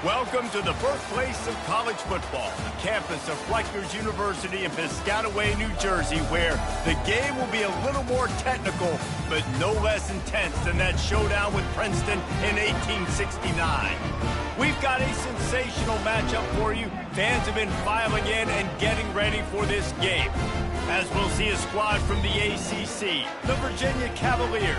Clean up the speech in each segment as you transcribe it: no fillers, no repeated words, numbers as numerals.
Welcome to the birthplace of college football, the campus of Rutgers University in Piscataway, New Jersey, where the game will be a little more technical, but no less intense than that showdown with Princeton in 1869. We've got a sensational matchup for you. Fans have been filing in and getting ready for this game, as we'll see a squad from the ACC, the Virginia Cavaliers,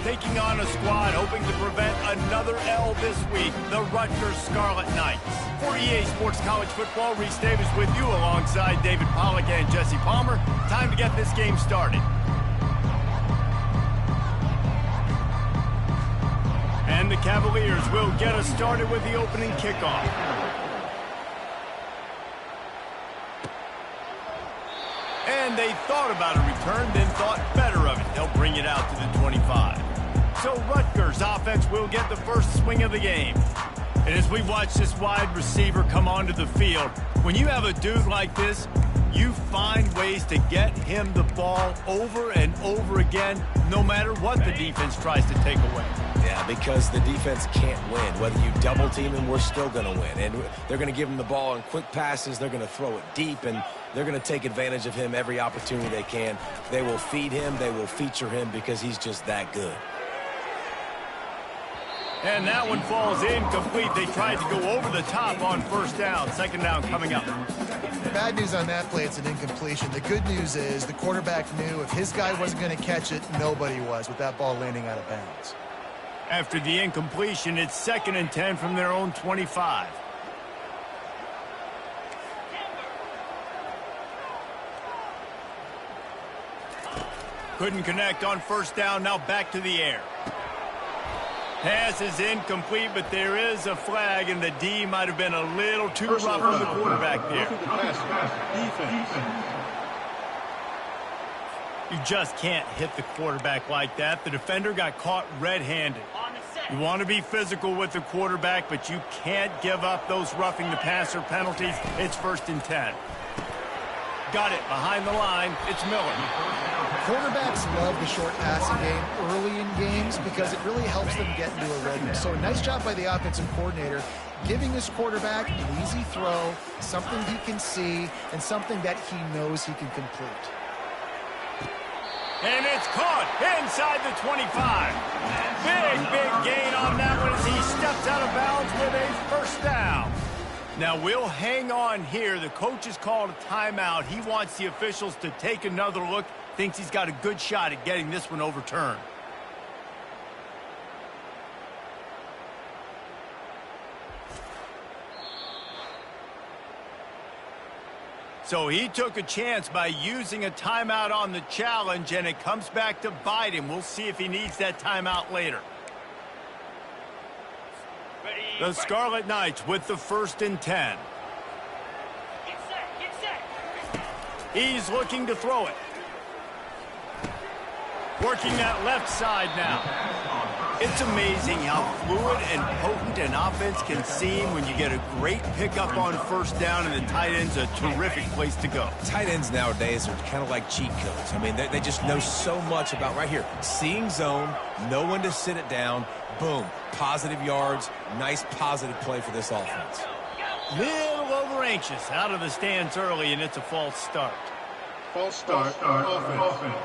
taking on a squad hoping to prevent another L this week, the Rutgers Scarlet Knights. For EA Sports College Football, Reese Davis with you alongside David Pollack and Jesse Palmer. Time to get this game started. And the Cavaliers will get us started with the opening kickoff. And they thought about a return, then thought better of it. They'll bring it out to the 25. So Rutgers offense will get the first swing of the game. And as we watch this wide receiver come onto the field, when you have a dude like this, you find ways to get him the ball over and over again, no matter what the defense tries to take away. Yeah, because the defense can't win. Whether you double team him, we're still going to win. And they're going to give him the ball in quick passes. They're going to throw it deep, and they're going to take advantage of him every opportunity they can. They will feed him. They will feature him because he's just that good. And that one falls incomplete. They tried to go over the top on first down. Second down coming up. Bad news on that play, it's an incompletion. The good news is the quarterback knew if his guy wasn't going to catch it, nobody was with that ball landing out of bounds. After the incompletion, it's 2nd and 10 from their own 25. Couldn't connect on first down. Now back to the air. Pass is incomplete, but there is a flag, and the D might have been a little too rough on the quarterback there. You just can't hit the quarterback like that. The defender got caught red-handed. You want to be physical with the quarterback, but you can't give up those roughing the passer penalties. It's 1st and 10. Got it behind the line. It's Miller. Quarterbacks love the short passing game early in games because it really helps them get into a rhythm. So a nice job by the offensive coordinator giving his quarterback an easy throw, something he can see, and something that he knows he can complete. And it's caught inside the 25. Big gain on that one as he steps out of bounds with a first down. Now we'll hang on here. The coach has called a timeout. He wants the officials to take another look. Thinks he's got a good shot at getting this one overturned. So he took a chance by using a timeout on the challenge, and it comes back to bite him. We'll see if he needs that timeout later. The Scarlet Knights with the 1st and 10. He's looking to throw it. Working that left side now. It's amazing how fluid and potent an offense can seem when you get a great pickup on first down, and the tight end's a terrific place to go. Tight ends nowadays are kind of like cheat codes. I mean, they just know so much about right here. Seeing zone, know when to sit it down, boom, positive yards, nice positive play for this offense. Little over anxious, out of the stands early, and it's a false start. False start, offense.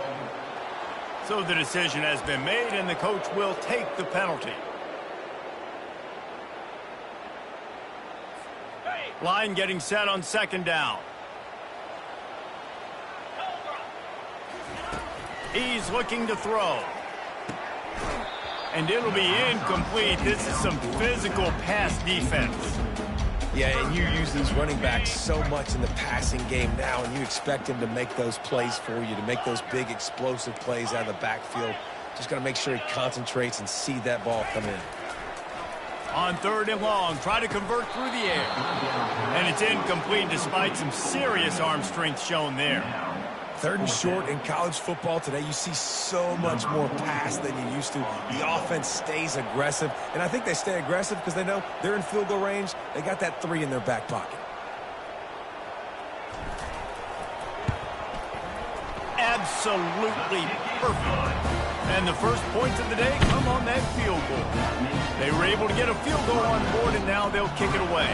So the decision has been made, and the coach will take the penalty. Line getting set on 2nd down. He's looking to throw. And it'll be incomplete. This is some physical pass defense. Yeah, and you use these running backs so much in the passing game now, and you expect him to make those plays for you, to make those big explosive plays out of the backfield. Just got to make sure he concentrates and see that ball come in. On 3rd and long, try to convert through the air. And it's incomplete despite some serious arm strength shown there. 3rd and short in college football today, you see so much more pass than you used to. The offense stays aggressive, and I think they stay aggressive because they know they're in field goal range. They got that 3 in their back pocket. Absolutely perfect. And the first points of the day come on that field goal. They were able to get a field goal on board, and now they'll kick it away.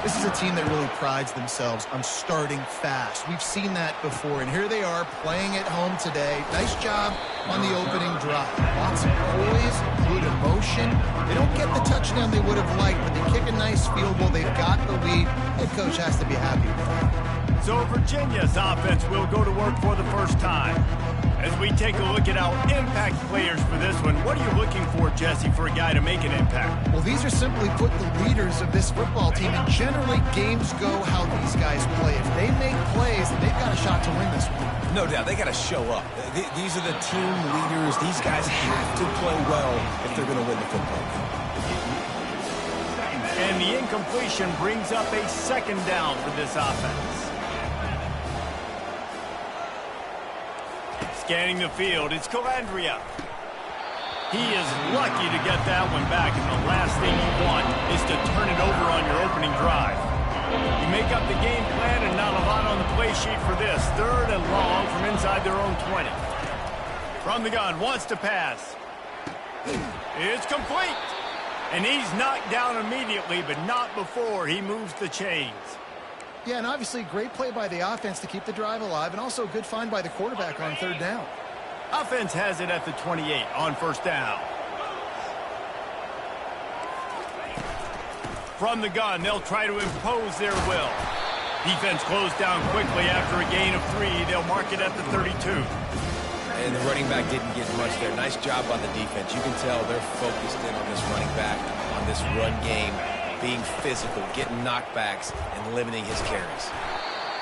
This is a team that really prides themselves on starting fast. We've seen that before, and here they are playing at home today. Nice job on the opening drive. Lots of poise, good emotion. They don't get the touchdown they would have liked, but they kick a nice field goal. They've got the lead. Head coach has to be happy with that. So Virginia's offense will go to work for the first time. As we take a look at our impact players for this one, what are you looking for, Jesse, for a guy to make an impact? Well, these are simply put the leaders of this football team, and generally games go how these guys play. If they make plays, then they've got a shot to win this one. No doubt, they got to show up. These are the team leaders. These guys have to play well if they're going to win the football game. And the incompletion brings up a second down for this offense. Scanning the field, it's Calandria. He is lucky to get that one back, and the last thing you want is to turn it over on your opening drive. You make up the game plan, and not a lot on the play sheet for this. 3rd and long from inside their own 20. From the gun, wants to pass. It's complete. And he's knocked down immediately, but not before he moves the chains. Yeah, and obviously great play by the offense to keep the drive alive, and also a good find by the quarterback on 3rd down. Offense has it at the 28 on 1st down. From the gun, they'll try to impose their will. Defense closed down quickly after a gain of 3. They'll mark it at the 32. And the running back didn't get much there. Nice job by the defense. You can tell they're focused in on this running back, on this run game, being physical, getting knockbacks, and limiting his carries.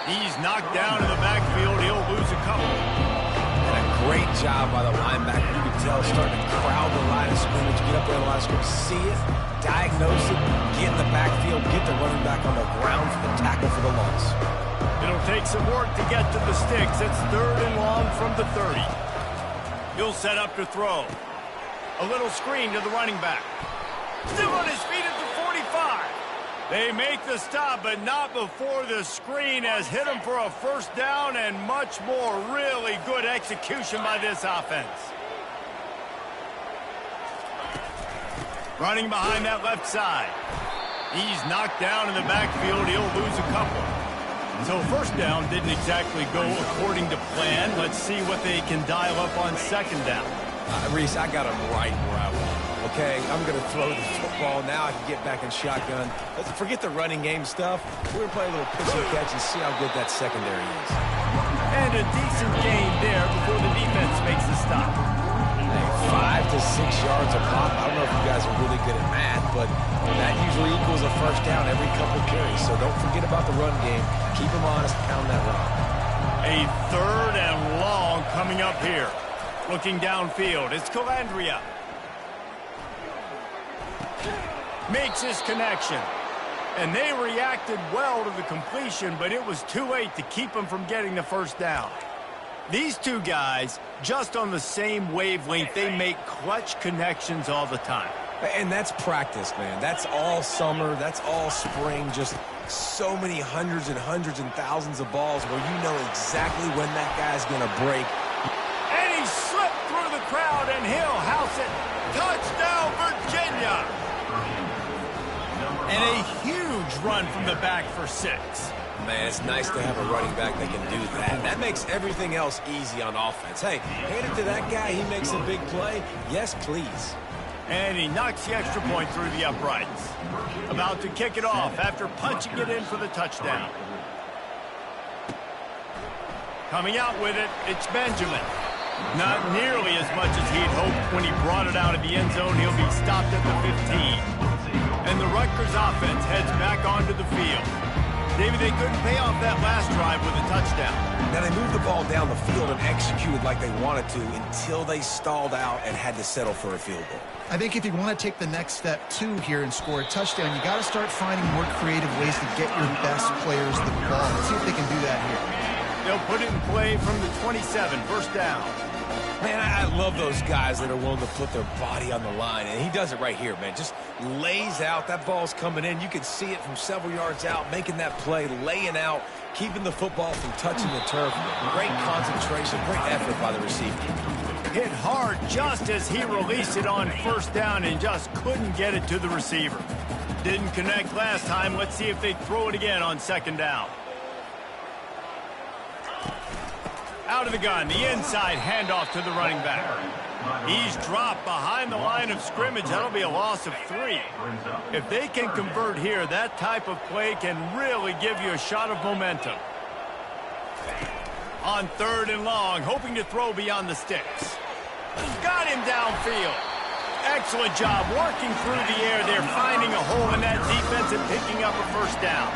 He's knocked down in the backfield. He'll lose a couple. And a great job by the linebacker. You can tell starting to crowd the line of scrimmage, get up there in the line of scrimmage, see it, diagnose it, get in the backfield, get the running back on the ground for the tackle for the loss. It'll take some work to get to the sticks. It's 3rd and long from the 30. He'll set up to throw. A little screen to the running back. Still on his feet at the 45. They make the stop, but not before the screen has hit him for a 1st down, and much more. Really good execution by this offense. Running behind that left side. He's knocked down in the backfield. He'll lose a couple. So 1st down didn't exactly go according to plan. Let's see what they can dial up on 2nd down. Reese, I got him right where I want him. Okay, I'm going to throw the football. Now I can get back in shotgun. Let's forget the running game stuff. We're going to play a little pitch and catch and see how good that secondary is. And a decent gain there before the defense makes the stop. Hey, 5 to 6 yards a pop. I don't know if you guys are really good at math, but that usually equals a 1st down every couple of carries. So don't forget about the run game. Keep them honest, pound that rock. A 3rd and long coming up here. Looking downfield, it's Calandria. Makes his connection. And they reacted well to the completion, but it was too late to keep him from getting the 1st down. These two guys, just on the same wavelength, they make clutch connections all the time. And that's practice, man. That's all summer. That's all spring. Just so many hundreds and thousands of balls where you know exactly when that guy's going to break. And he slipped through the crowd, and he'll house it. Touchdown, Virginia! And a huge run from the back for 6. Man, it's nice to have a running back that can do that. That makes everything else easy on offense. Hey, hand it to that guy. He makes a big play. Yes, please. And he knocks the extra point through the uprights. About to kick it off after punching it in for the touchdown. Coming out with it, it's Benjamin. Not nearly as much as he'd hoped when he brought it out of the end zone. He'll be stopped at the 15. And the Rutgers offense heads back onto the field. David, they couldn't pay off that last drive with a touchdown. Now, they moved the ball down the field and executed like they wanted to until they stalled out and had to settle for a field goal. I think if you want to take the next step, too, here and score a touchdown, you got to start finding more creative ways to get your best players the ball. Let's see if they can do that here. They'll put it in play from the 27, 1st down. Man, I love those guys that are willing to put their body on the line, and he does it right here, man. Just lays out. That ball's coming in. You can see it from several yards out, making that play, laying out, keeping the football from touching the turf. Great concentration, great effort by the receiver. Hit hard just as he released it on first down and just couldn't get it to the receiver. Didn't connect last time. Let's see if they throw it again on second down. Out of the gun, the inside handoff to the running back. He's dropped behind the line of scrimmage. That'll be a loss of 3. If they can convert here, that type of play can really give you a shot of momentum. On 3rd and long, hoping to throw beyond the sticks. Got him downfield. Excellent job working through the air there, finding a hole in that defense and picking up a first down.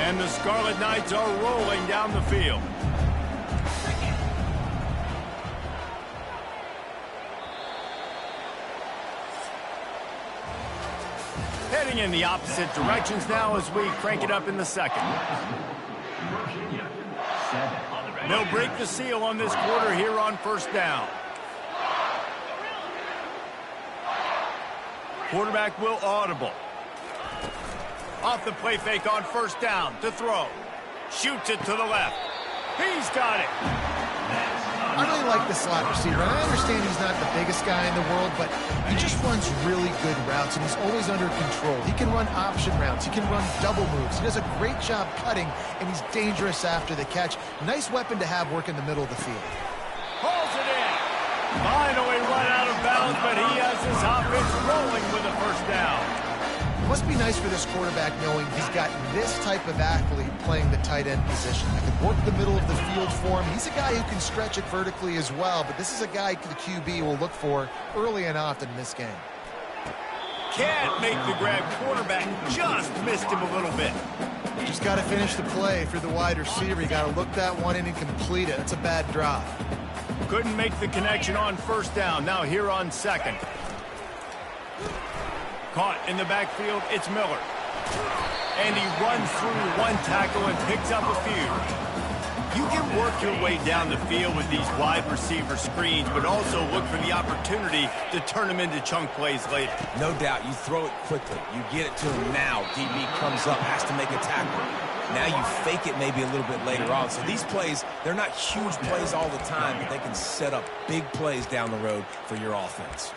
And the Scarlet Knights are rolling down the field. Heading in the opposite directions now as we crank it up in the second. They'll break the seal on this quarter here on first down. Quarterback will audible. Off the play fake on first down to throw. Shoots it to the left. He's got it. I really like the slot receiver. And I understand he's not the biggest guy in the world, but he just runs really good routes, and he's always under control. He can run option routes. He can run double moves. He does a great job cutting, and he's dangerous after the catch. Nice weapon to have work in the middle of the field. Pulls it in. Finally run out of bounds, but he has his offense rolling with a first down. Must be nice for this quarterback knowing he's got this type of athlete playing the tight end position. I can work the middle of the field for him. He's a guy who can stretch it vertically as well, but this is a guy the QB will look for early and often in this game. Can't make the grab. Quarterback just missed him a little bit. Just got to finish the play for the wide receiver. You got to look that one in and complete it. That's a bad drop. Couldn't make the connection on first down. Now here on second. Caught in the backfield, it's Miller. And he runs through one tackle and picks up a few. You can work your way down the field with these wide receiver screens, but also look for the opportunity to turn them into chunk plays later. No doubt, you throw it quickly. You get it to him now. DB comes up, has to make a tackle. Now you fake it maybe a little bit later on. So these plays, they're not huge plays all the time, but they can set up big plays down the road for your offense.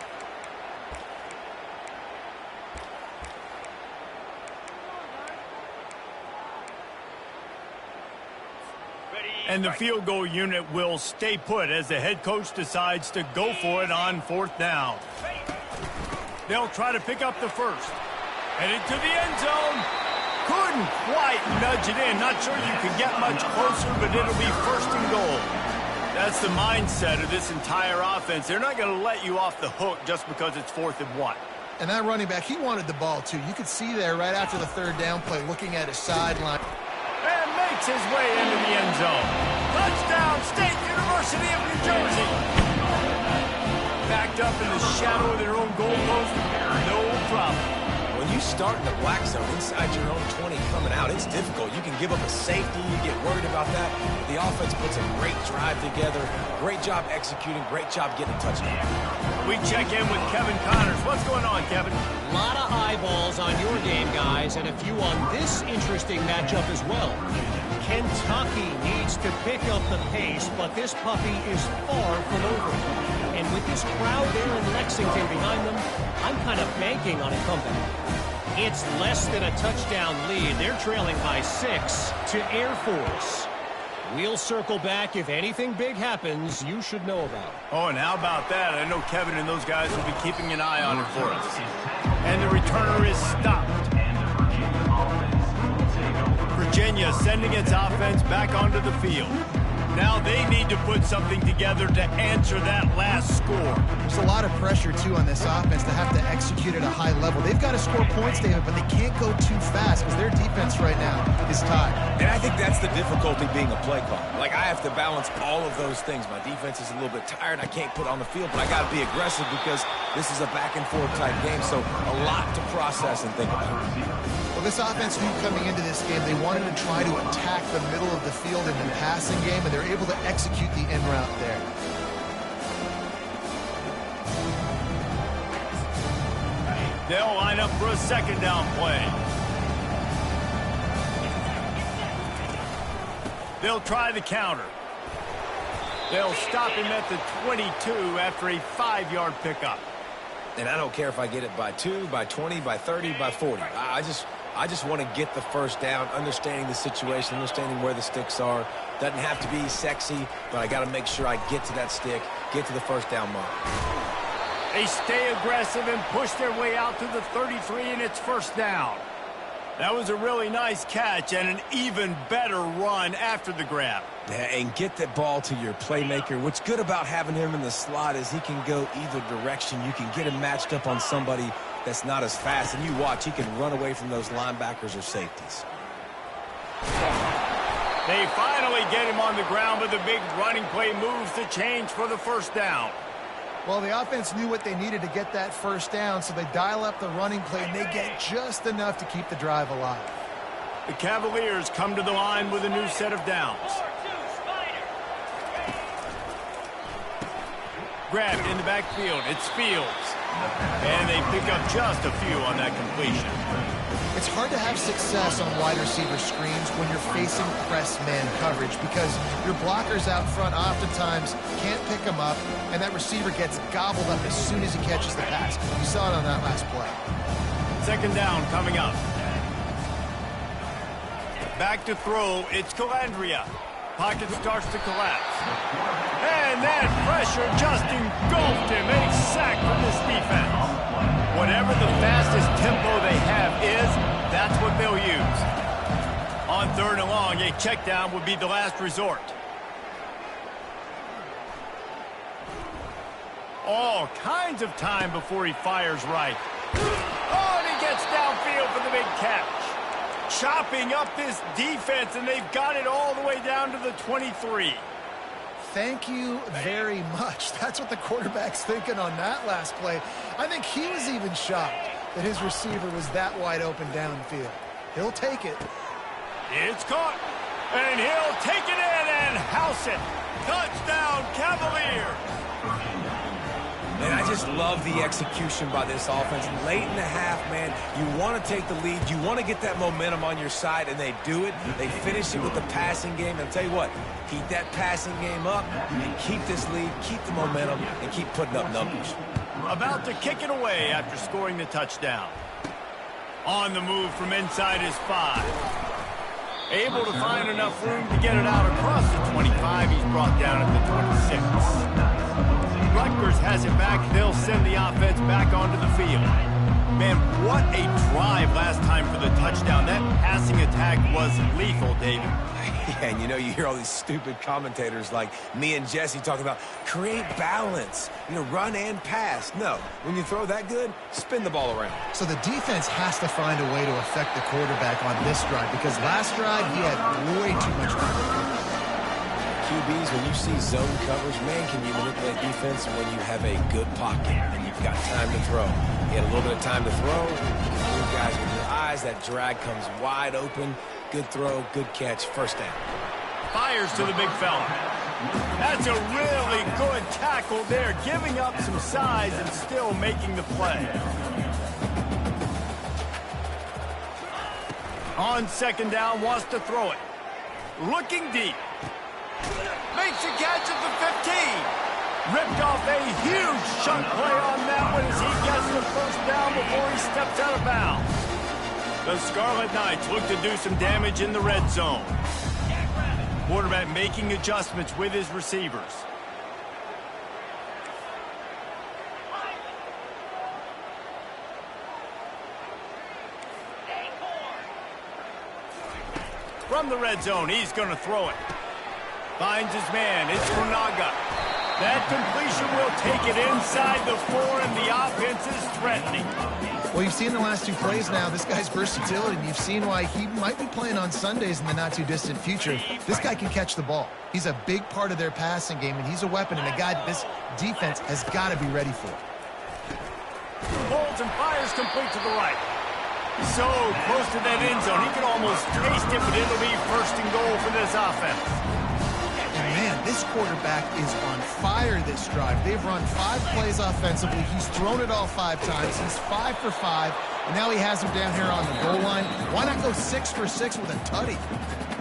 And the field goal unit will stay put as the head coach decides to go for it on fourth down. They'll try to pick up the first. Headed to the end zone. Couldn't quite nudge it in. Not sure you could get much closer, but it'll be first and goal. That's the mindset of this entire offense. They're not going to let you off the hook just because it's 4th and 1. And that running back, he wanted the ball too. You could see there right after the third down play looking at his sideline. And makes his way into the end zone. Touchdown, State University of New Jersey. Backed up in the shadow of their own goalpost, no problem. When you start in the black zone inside your own 20 coming out, it's difficult. You can give up a safety, you get worried about that. The offense puts a great drive together. Great job executing, great job getting a touchdown. We check in with Kevin Connors. What's going on, Kevin? A lot of eyeballs on your game, guys, and a few on this interesting matchup as well. Kentucky needs to pick up the pace, but this puppy is far from over. And with this crowd there in Lexington behind them, I'm kind of banking on a comeback. It's less than a touchdown lead. They're trailing by 6 to Air Force. We'll circle back if anything big happens you should know about. Oh, and how about that? I know Kevin and those guys will be keeping an eye on it for us. And the returner is stopped. Virginia sending its offense back onto the field. Now they need to put something together to answer that last score. There's a lot of pressure, too, on this offense to have to execute at a high level. They've got to score points, David, but they can't go too fast because their defense right now is tied. And I think that's the difficulty being a play caller. Like, I have to balance all of those things. My defense is a little bit tired. I can't put on the field, but I got to be aggressive because this is a back-and-forth type game, so a lot to process and think about. Well, this offense knew coming into this game they wanted to try to attack the middle of the field in the passing game, and they're able to execute the in route there. They'll line up for a second down play. They'll try the counter. They'll stop him at the 22 after a 5-yard pickup. And I don't care if I get it by 2, by 20, by 30, by 40. I just want to get the first down, understanding the situation, understanding where the sticks are. Doesn't have to be sexy, but I got to make sure I get to that stick, get to the first down mark. They stay aggressive and push their way out to the 33, and it's first down. That was a really nice catch and an even better run after the grab. Yeah, and get that ball to your playmaker. What's good about having him in the slot is he can go either direction. You can get him matched up on somebody that's not as fast, and you watch, he can run away from those linebackers or safeties. They finally get him on the ground, but the big running play moves the change for the first down. Well, the offense knew what they needed to get that first down, so they dial up the running play, and they get just enough to keep the drive alive. The Cavaliers come to the line with a new set of downs. Grabbed in the backfield. It's Fields. And they pick up just a few on that completion. It's hard to have success on wide receiver screens when you're facing press man coverage because your blockers out front oftentimes can't pick them up, and that receiver gets gobbled up as soon as he catches the pass. You saw it on that last play. Second down coming up. Back to throw. It's Calandria. Pocket starts to collapse. And that pressure just engulfed him. A sack from this defense. Whatever the fastest tempo they have is, that's what they'll use. On 3rd and long, a check down would be the last resort. All kinds of time before he fires right. Oh, and he gets downfield for the big catch. Chopping up this defense, and they've got it all the way down to the 23. Thank you very much. That's what the quarterback's thinking on that last play. I think he was even shocked that his receiver was that wide open downfield. He'll take it. It's caught, and he'll take it in and house it. Touchdown, Cavaliers. And I just love the execution by this offense. Late in the half, man, you want to take the lead. You want to get that momentum on your side, and they do it. They finish it with the passing game. And I'll tell you what, keep that passing game up. You can keep this lead, keep the momentum, and keep putting up numbers. About to kick it away after scoring the touchdown. On the move from inside his 5. Able to find enough room to get it out across the 25. He's brought down at the 26. Rutgers has it back. They'll send the offense back onto the field. Man, what a drive last time for the touchdown. That passing attack was lethal, David. Yeah, and you know, you hear all these stupid commentators like me and Jesse talking about create balance, you know, run and pass. No, when you throw that good, spin the ball around. So the defense has to find a way to affect the quarterback on this drive because last drive he had way too much time. QBs, when you see zone coverage, man, can you manipulate defense when you have a good pocket and you've got time to throw. You had a little bit of time to throw. You guys with your eyes, that drag comes wide open. Good throw, good catch, first down. Fires to the big fella. That's a really good tackle there, giving up some size and still making the play. On 2nd down, wants to throw it. Looking deep. Makes a catch at the 15. Ripped off a huge chunk play on that one as he gets the first down before he steps out of bounds. The Scarlet Knights look to do some damage in the red zone. Quarterback making adjustments with his receivers. From the red zone, he's going to throw it. Finds his man. It's Funaga. That completion will take it inside the 4, and the offense is threatening. Well, you've seen the last 2 plays now. This guy's versatility, and you've seen why he might be playing on Sundays in the not-too-distant future. This guy can catch the ball. He's a big part of their passing game, and he's a weapon and a guy that this defense has got to be ready for. Holds and fires complete to the right. So close to that end zone. He can almost taste it, but it'll be 1st and goal for this offense. And man, this quarterback is on fire this drive. They've run 5 plays offensively. He's thrown it all 5 times. He's 5 for 5, and now he has him down here on the goal line. Why not go 6 for 6 with a tutty?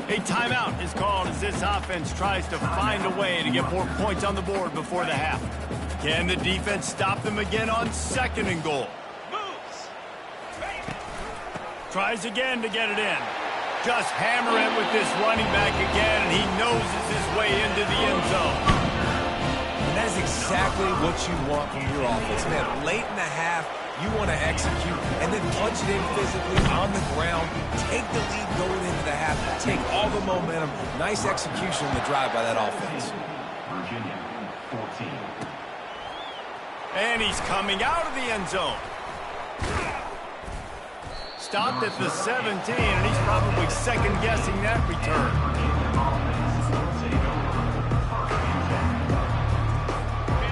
A timeout is called as this offense tries to find a way to get more points on the board before the half. Can the defense stop them again on 2nd and goal? Tries again to get it in. Just hammer it with this running back again, and he noses his way into the end zone. And that is exactly what you want from your offense. Man, late in the half, you want to execute and then punch it in physically on the ground. Take the lead going into the half. Take all the momentum. Nice execution in the drive by that offense. Virginia, 14. And he's coming out of the end zone. Stopped at the 17, and he's probably second-guessing that return.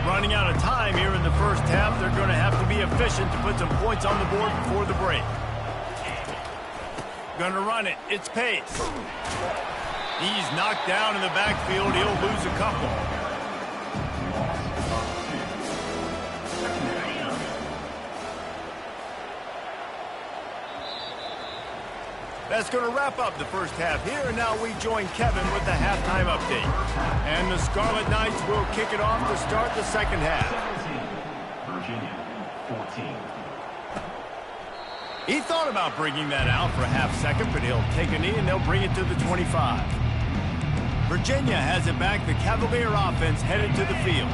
Running out of time here in the first half. They're going to have to be efficient to put some points on the board before the break. Going to run it. It's Pace. He's knocked down in the backfield. He'll lose a couple. That's going to wrap up the first half here, and now we join Kevin with the halftime update. And the Scarlet Knights will kick it off to start the second half. 17. Virginia, 14. He thought about bringing that out for a half second, but he'll take a knee and they'll bring it to the 25. Virginia has it back. The Cavalier offense headed to the field.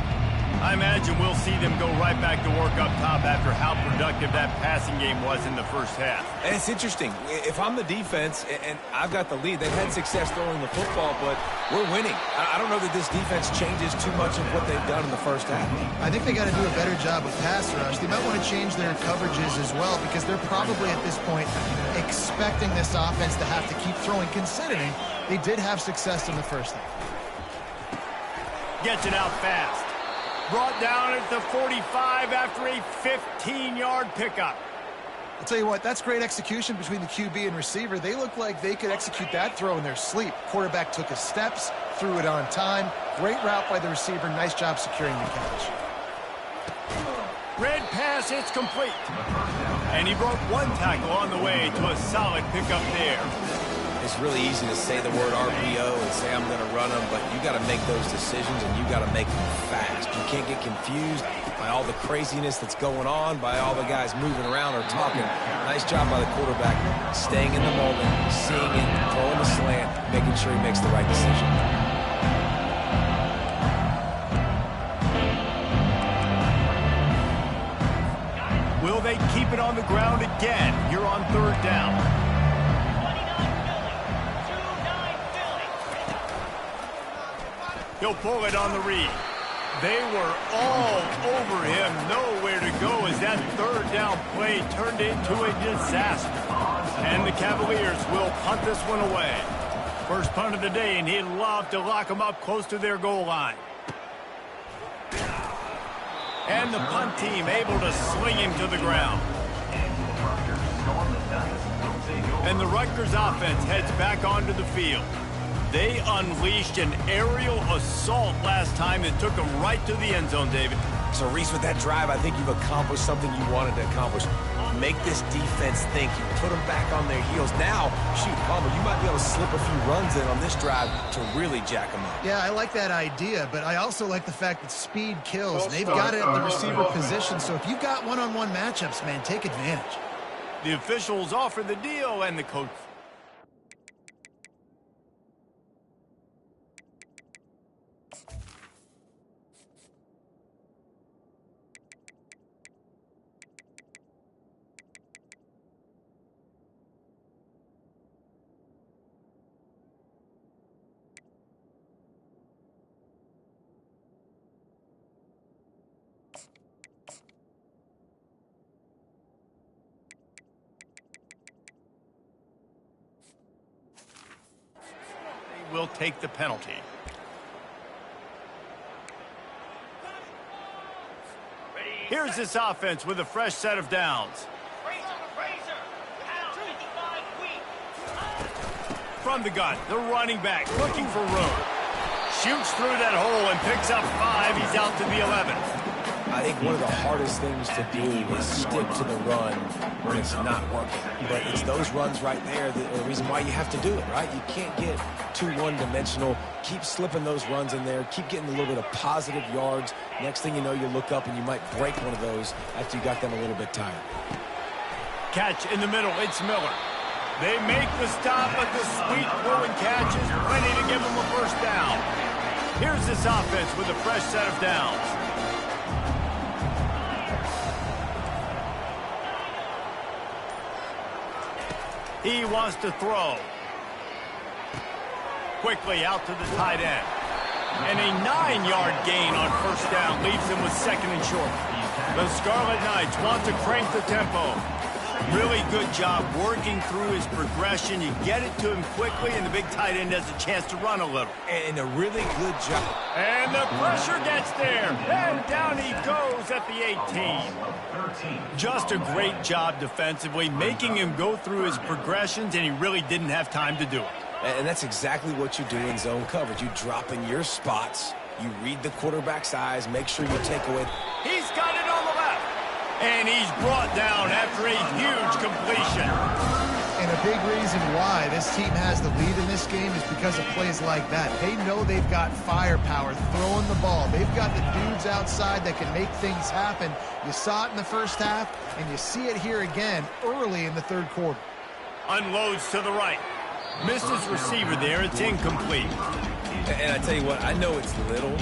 I imagine we'll see them go right back to work up top after how productive that passing game was in the first half. And it's interesting. If I'm the defense and I've got the lead, they've had success throwing the football, but we're winning. I don't know that this defense changes too much of what they've done in the first half. I think they got to do a better job with pass rush. They might want to change their coverages as well because they're probably at this point expecting this offense to have to keep throwing, considering they did have success in the first half. Gets it out fast. Brought down at the 45 after a 15-yard pickup. I'll tell you what, that's great execution between the QB and receiver. They look like they could execute that throw in their sleep. Quarterback took his steps, threw it on time. Great route by the receiver. Nice job securing the catch. Red pass, it's complete. And he broke one tackle on the way to a solid pickup there. It's really easy to say the word RPO and say I'm going to run them, but you got to make those decisions and you got to make them fast. You can't get confused by all the craziness that's going on, by all the guys moving around or talking. Nice job by the quarterback, staying in the moment, seeing it, throwing the slant, making sure he makes the right decision. Will they keep it on the ground again here on 3rd down? He'll pull it on the read. They were all over him. Nowhere to go as that 3rd down play turned into a disaster. And the Cavaliers will punt this one away. First punt of the day, and he'd love to lock them up close to their goal line. And the punt team able to sling him to the ground. And the Rutgers offense heads back onto the field. They unleashed an aerial assault last time that took them right to the end zone, David. So, Reese, with that drive, I think you've accomplished something you wanted to accomplish. Make this defense think. You put them back on their heels. Now, shoot, Palmer, you might be able to slip a few runs in on this drive to really jack them up. Yeah, I like that idea, but I also like the fact that speed kills. And they've got it at the receiver position, so if you've got one-on-one matchups, man, take advantage. The officials offer the deal, and the coach... will take the penalty. Here's this offense with a fresh set of downs. From the gun, the running back looking for room. Shoots through that hole and picks up 5. He's out to the 11. I think one of the hardest things to do is stick to the run when it's not working. But it's those runs right there that are the reason why you have to do it, right? You can't get too one-dimensional. Keep slipping those runs in there. Keep getting a little bit of positive yards. Next thing you know, you look up and you might break one of those after you got them a little bit tired. Catch in the middle. It's Miller. They make the stop, but the sweet throwing catch is plenty to give them a first down. Here's this offense with a fresh set of downs. He wants to throw. Quickly out to the tight end. And a 9-yard gain on first down leaves him with second and short. The Scarlet Knights want to crank the tempo. Really good job working through his progression. You get it to him quickly, and the big tight end has a chance to run a little. And a really good job. And the pressure gets there. And down he goes at the 18. Just a great job defensively, making him go through his progressions, and he really didn't have time to do it. And that's exactly what you do in zone coverage. You drop in your spots. You read the quarterback's eyes. Make sure you take away. He's got it on the left. And he's brought down after a huge completion. And a big reason why this team has the lead in this game is because of plays like that. They know they've got firepower throwing the ball. They've got the dudes outside that can make things happen. You saw it in the first half, and you see it here again early in the third quarter. Unloads to the right. Misses receiver there. It's incomplete. And I tell you what, I know it's little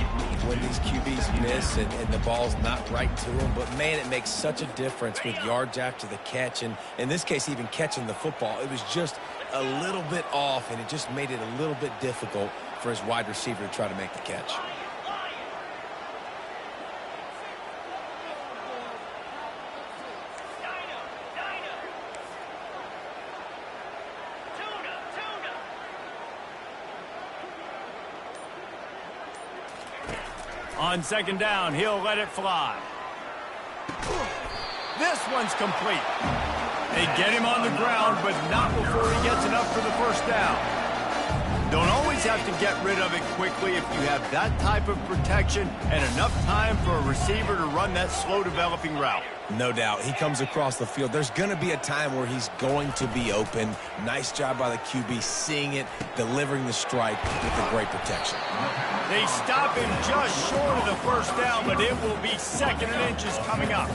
when these QBs miss and the ball's not right to them, but man, it makes such a difference with yards after the catch, and in this case, even catching the football. It was just a little bit off, and it just made it a little bit difficult for his wide receiver to try to make the catch. On second down, he'll let it fly. This one's complete. They get him on the ground, but not before he gets enough for the first down. Don't always have to get rid of it quickly if you have that type of protection and enough time for a receiver to run that slow-developing route. No doubt. He comes across the field. There's going to be a time where he's going to be open. Nice job by the QB seeing it, delivering the strike with the great protection. They stop him just short of the first down, but it will be second and inches coming up.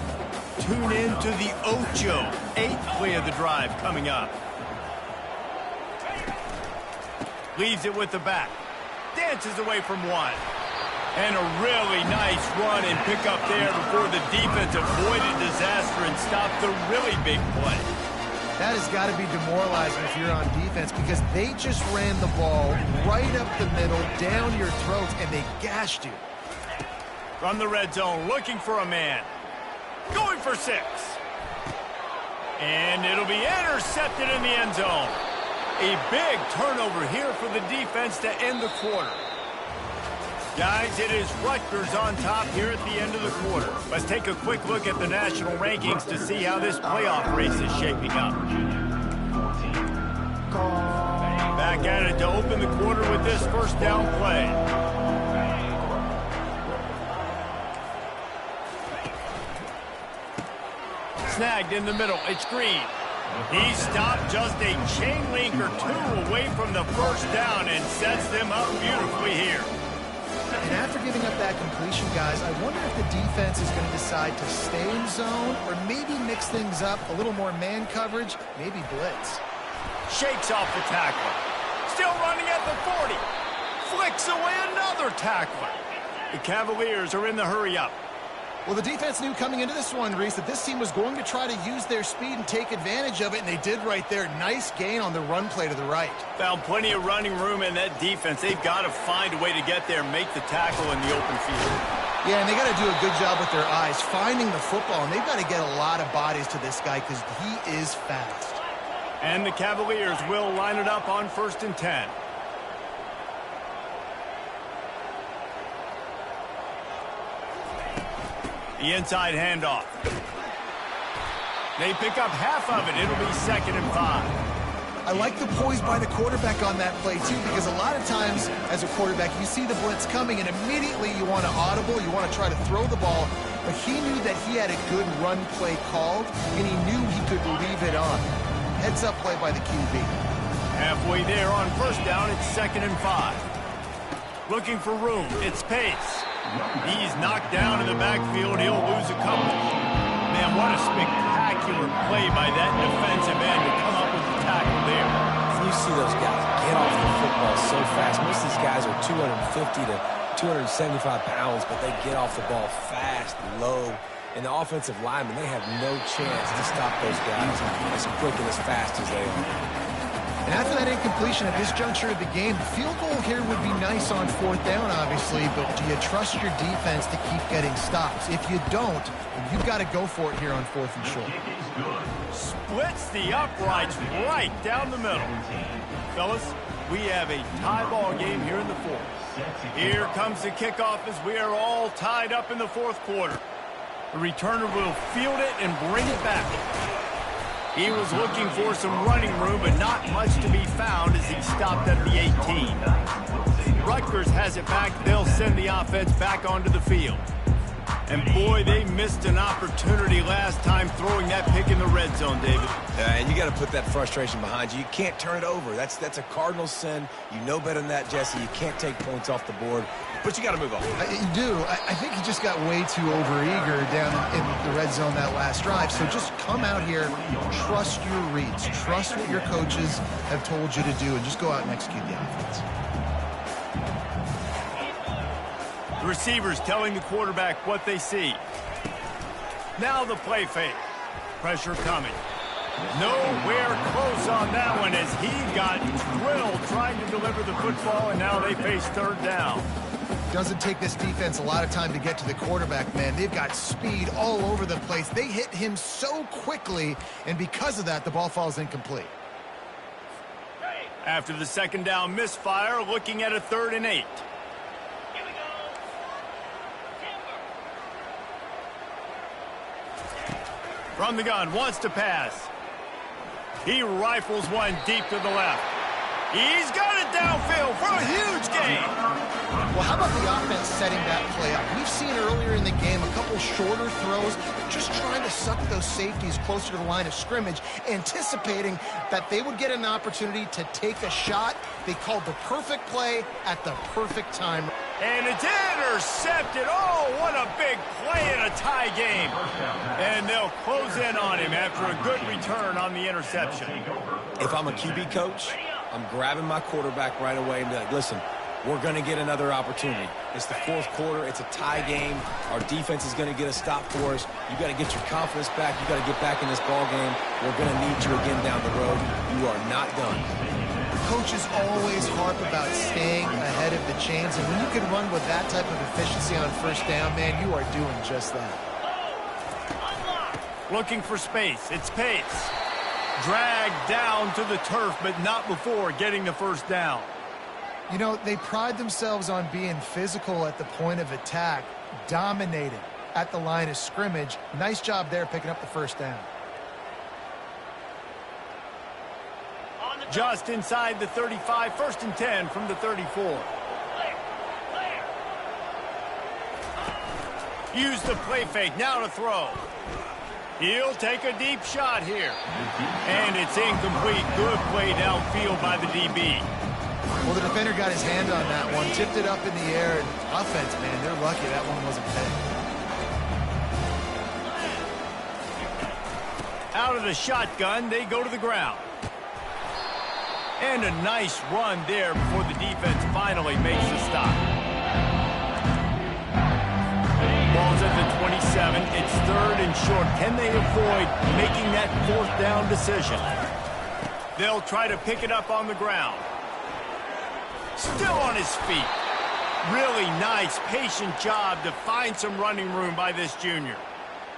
Tune in to the Ocho. 8th play of the drive coming up. Leaves it with the back. Dances away from one. And a really nice run and pick up there before the defense avoided disaster and stopped the really big play. That has got to be demoralizing if you're on defense because they just ran the ball right up the middle, down your throats, and they gashed you. From the red zone, looking for a man. Going for 6. And it'll be intercepted in the end zone. A big turnover here for the defense to end the quarter. Guys, it is Rutgers on top here at the end of the quarter. Let's take a quick look at the national rankings to see how this playoff race is shaping up. Back at it to open the quarter with this first down play. Snagged in the middle. It's Green. He stopped just a chain link or 2 away from the first down and sets them up beautifully here. And after giving up that completion, guys, I wonder if the defense is going to decide to stay in zone or maybe mix things up, a little more man coverage, maybe blitz. Shakes off the tackler. Still running at the 40. Flicks away another tackler. The Cavaliers are in the hurry-up. Well, the defense knew coming into this one, Reese, that this team was going to try to use their speed and take advantage of it, and they did right there. Nice gain on the run play to the right. Found plenty of running room in that defense. They've got to find a way to get there and make the tackle in the open field. Yeah, and they got to do a good job with their eyes, finding the football, and they've got to get a lot of bodies to this guy because he is fast. And the Cavaliers will line it up on 1st and 10. The inside handoff. They pick up half of it. It'll be 2nd and 5. I like the poise by the quarterback on that play, too, because a lot of times as a quarterback, you see the blitz coming, and immediately you want to audible, you want to try to throw the ball. but he knew that he had a good run play called, and he knew he could leave it on. Heads up play by the QB. Halfway there on first down, it's 2nd and 5. Looking for room, it's Pace. He's knocked down in the backfield, he'll lose a couple. Man, what a spectacular play by that defensive end to come up with the tackle there. You see those guys get off the football so fast. Most of these guys are 250 to 275 pounds, but they get off the ball fast, low. And the offensive linemen, they have no chance to stop those guys as quick and as fast as they are. And after that incompletion at this juncture of the game, the field goal here would be nice on 4th down, obviously, but do you trust your defense to keep getting stops? If you don't, then you've got to go for it here on 4th and short. Splits the uprights right down the middle. Fellas, we have a tie ball game here in the 4th. Here comes the kickoff as we are all tied up in the 4th quarter. The returner will field it and bring it back. He was looking for some running room, but not much to be found as he stopped at the 18. Rutgers has it back. They'll send the offense back onto the field. And boy, they missed an opportunity last time throwing that pick in the red zone, David. And you got to put that frustration behind you. You can't turn it over. That's a cardinal sin. You know better than that, Jesse. You can't take points off the board, but you got to move on. You do. I think he just got way too overeager down in the red zone that last drive. So just come out here, trust your reads, trust what your coaches have told you to do, and just go out and execute the offense. The receivers telling the quarterback what they see. Now the play fake. Pressure coming. Nowhere close on that one as he got drilled trying to deliver the football, and now they face 3rd down. Doesn't take this defense a lot of time to get to the quarterback, man. They've got speed all over the place. They hit him so quickly, and because of that, the ball falls incomplete. After the 2nd down misfire, looking at a 3rd and 8. From the gun, wants to pass. He rifles one deep to the left. He's got it downfield for a huge gain. Well, how about the offense setting that play up? We've seen earlier in the game a couple shorter throws, just trying to suck those safeties closer to the line of scrimmage, anticipating that they would get an opportunity to take a shot. They called the perfect play at the perfect time. And it's intercepted. Oh, what a big play in a tie game. And they'll close in on him after a good return on the interception. If I'm a QB coach, I'm grabbing my quarterback right away and be like, listen, we're going to get another opportunity. It's the 4th quarter. It's a tie game. Our defense is going to get a stop for us. You got to get your confidence back. You got to get back in this ball game. We're going to need you again down the road. You are not done. Coaches always harp about staying ahead of the chains, and when you can run with that type of efficiency on 1st down, man, you are doing just that. Looking for space. It's Pace. Dragged down to the turf, but not before getting the 1st down. You know, they pride themselves on being physical at the point of attack, dominated at the line of scrimmage. Nice job there picking up the 1st down. Just inside the 35, 1st and 10 from the 34. Use the play fake, now to throw. He'll take a deep shot here. And it's incomplete. Good play downfield by the DB. Well, the defender got his hand on that one, tipped it up in the air, and offense, man, they're lucky that one wasn't picked. Out of the shotgun, they go to the ground. And a nice run there before the defense finally makes the stop. Ball's at the 27. It's 3rd and short. Can they avoid making that 4th down decision? They'll try to pick it up on the ground. Still on his feet. Really nice, patient job to find some running room by this junior.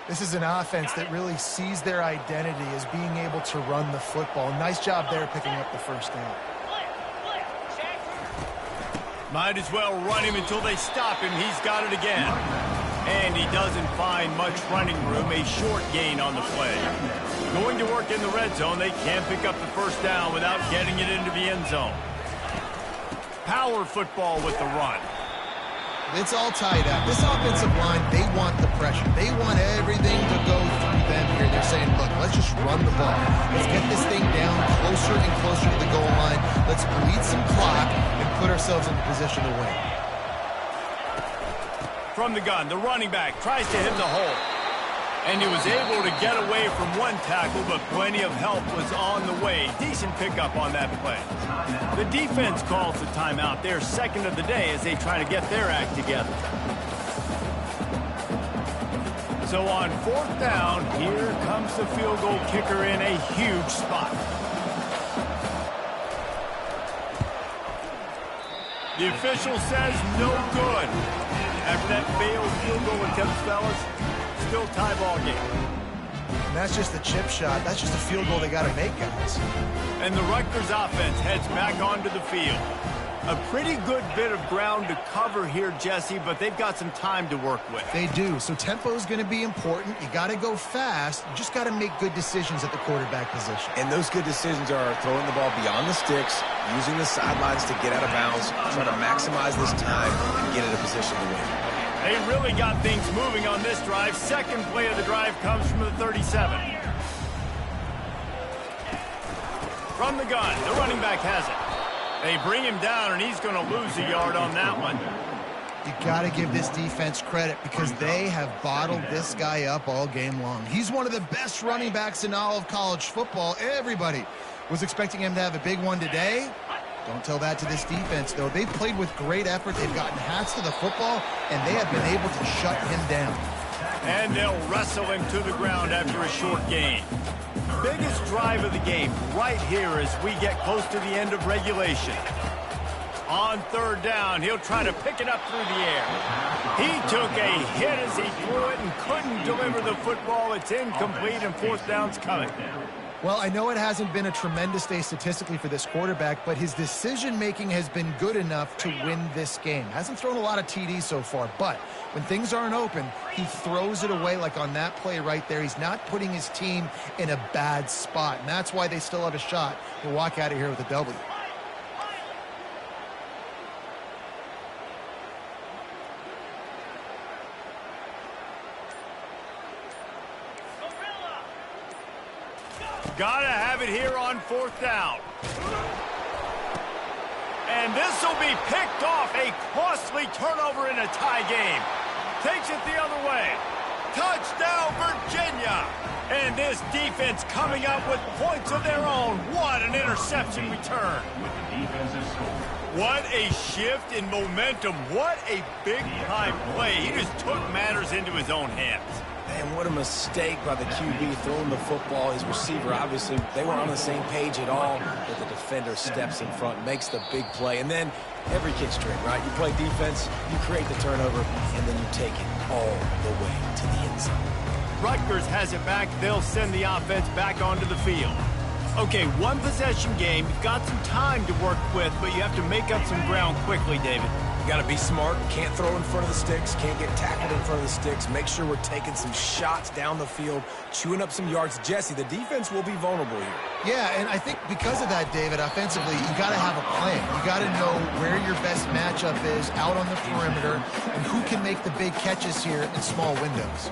This is an offense that really sees their identity as being able to run the football. Nice job there picking up the 1st down. Might as well run him until they stop him. He's got it again. And he doesn't find much running room. A short gain on the play. Going to work in the red zone. They can't pick up the 1st down without getting it into the end zone. Power football with the run. It's all tied up. This offensive line, they want the pressure. They here. They're saying, look, let's just run the ball. Let's get this thing down closer and closer to the goal line. Let's bleed some clock and put ourselves in the position to win. From the gun, the running back tries to hit the hole. And he was able to get away from one tackle, but plenty of help was on the way. Decent pickup on that play. The defense calls the timeout. They're second of the day as they try to get their act together. So on 4th down, here comes the field goal kicker in a huge spot. The official says no good. After that failed field goal attempt, fellas, still tie ball game. And that's just the chip shot. That's just a field goal they got to make, guys. And the Rutgers offense heads back onto the field. A pretty good bit of ground to cover here, Jesse, but they've got some time to work with. They do. So tempo is going to be important. You got to go fast. You just got to make good decisions at the quarterback position. And those good decisions are throwing the ball beyond the sticks, using the sidelines to get out of bounds, trying to maximize this time and get in a position to win. They really got things moving on this drive. Second play of the drive comes from the 37. From the gun, the running back has it. They bring him down, and he's going to lose a yard on that one. You got to give this defense credit because they have bottled this guy up all game long. He's one of the best running backs in all of college football. Everybody was expecting him to have a big one today. Don't tell that to this defense, though. They've played with great effort. They've gotten hats to the football, and they have been able to shut him down. And they'll wrestle him to the ground after a short gain. Biggest drive of the game right here as we get close to the end of regulation. On 3rd down, he'll try to pick it up through the air. He took a hit as he threw it and couldn't deliver the football. It's incomplete, and 4th down's coming. Well, I know it hasn't been a tremendous day statistically for this quarterback, but his decision-making has been good enough to win this game. Hasn't thrown a lot of TDs so far, but when things aren't open, he throws it away like on that play right there. He's not putting his team in a bad spot, and that's why they still have a shot to walk out of here with a W. Gotta have it here on 4th down. And this will be picked off. A costly turnover in a tie game. Takes it the other way. Touchdown, Virginia. And this defense coming up with points of their own. What an interception return. What a shift in momentum. What a big-time play. He just took matters into his own hands. And what a mistake by the QB throwing the football. His receiver, obviously, they weren't on the same page at all, but the defender steps in front, makes the big play, and then every kid's dream, right? You play defense, you create the turnover, and then you take it all the way to the end zone. Rutgers has it back. They'll send the offense back onto the field. Okay, one possession game. You've got some time to work with, but you have to make up some ground quickly, David. You got to be smart. Can't throw in front of the sticks. Can't get tackled in front of the sticks. Make sure we're taking some shots down the field, chewing up some yards. Jesse, the defense will be vulnerable here. Yeah, and I think because of that, David, offensively, you got to have a plan. You got to know where your best matchup is out on the perimeter and who can make the big catches here in small windows.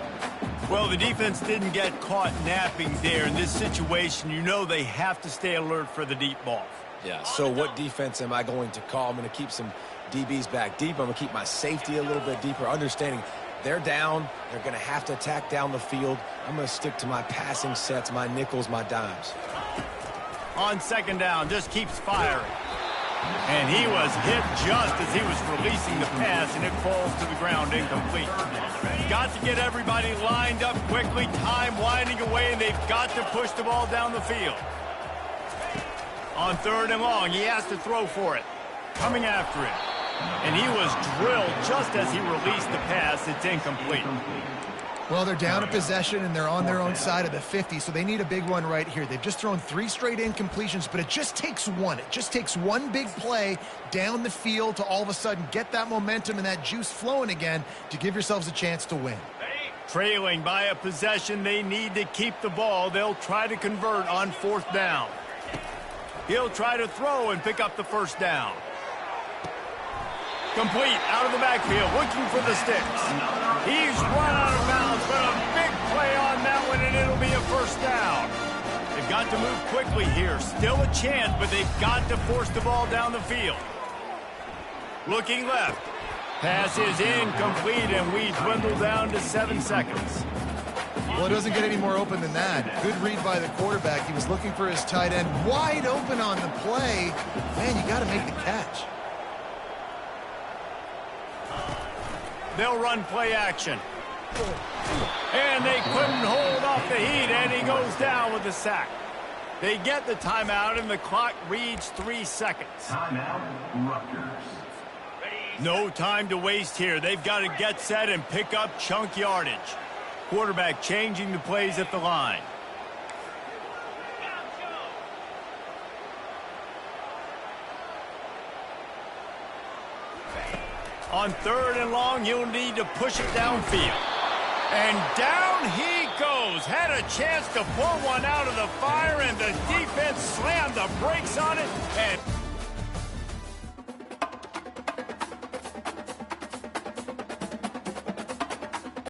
Well, the defense didn't get caught napping there. In this situation, you know they have to stay alert for the deep ball. Yeah, so what defense am I going to call? I'm going to keep some DBs back deep. I'm going to keep my safety a little bit deeper, understanding they're down. They're going to have to attack down the field. I'm going to stick to my passing sets, my nickels, my dimes. On 2nd down, just keeps firing. And he was hit just as he was releasing the pass, and it falls to the ground incomplete. Got to get everybody lined up quickly, time winding away, and they've got to push the ball down the field. On 3rd and long, he has to throw for it. Coming after it. And he was drilled just as he released the pass. It's incomplete. Well, they're down a possession, and they're on their own side of the 50, so they need a big one right here. They've just thrown 3 straight incompletions, but it just takes one. It just takes one big play down the field to all of a sudden get that momentum and that juice flowing again to give yourselves a chance to win. Trailing by a possession, they need to keep the ball. They'll try to convert on 4th down. He'll try to throw and pick up the 1st down. Complete out of the backfield, looking for the sticks. He's run out of bounds, but a big play on that one, and it'll be a got to move quickly here. Still a chance, but they've got to force the ball down the field. Looking left. Pass is incomplete, and we dwindle down to 7 seconds. Well, it doesn't get any more open than that. Good read by the quarterback. He was looking for his tight end wide open on the play. Man, you got to make the catch. They'll run play action. And they couldn't hold off the heat, and he goes down with the sack. They get the timeout, and the clock reads 3 seconds. Timeout, Rutgers. No time to waste here. They've got to get set and pick up chunk yardage. Quarterback changing the plays at the line. On 3rd and long, you'll need to push it downfield. And down he goes. Had a chance to pull one out of the fire, and the defense slammed the brakes on it. And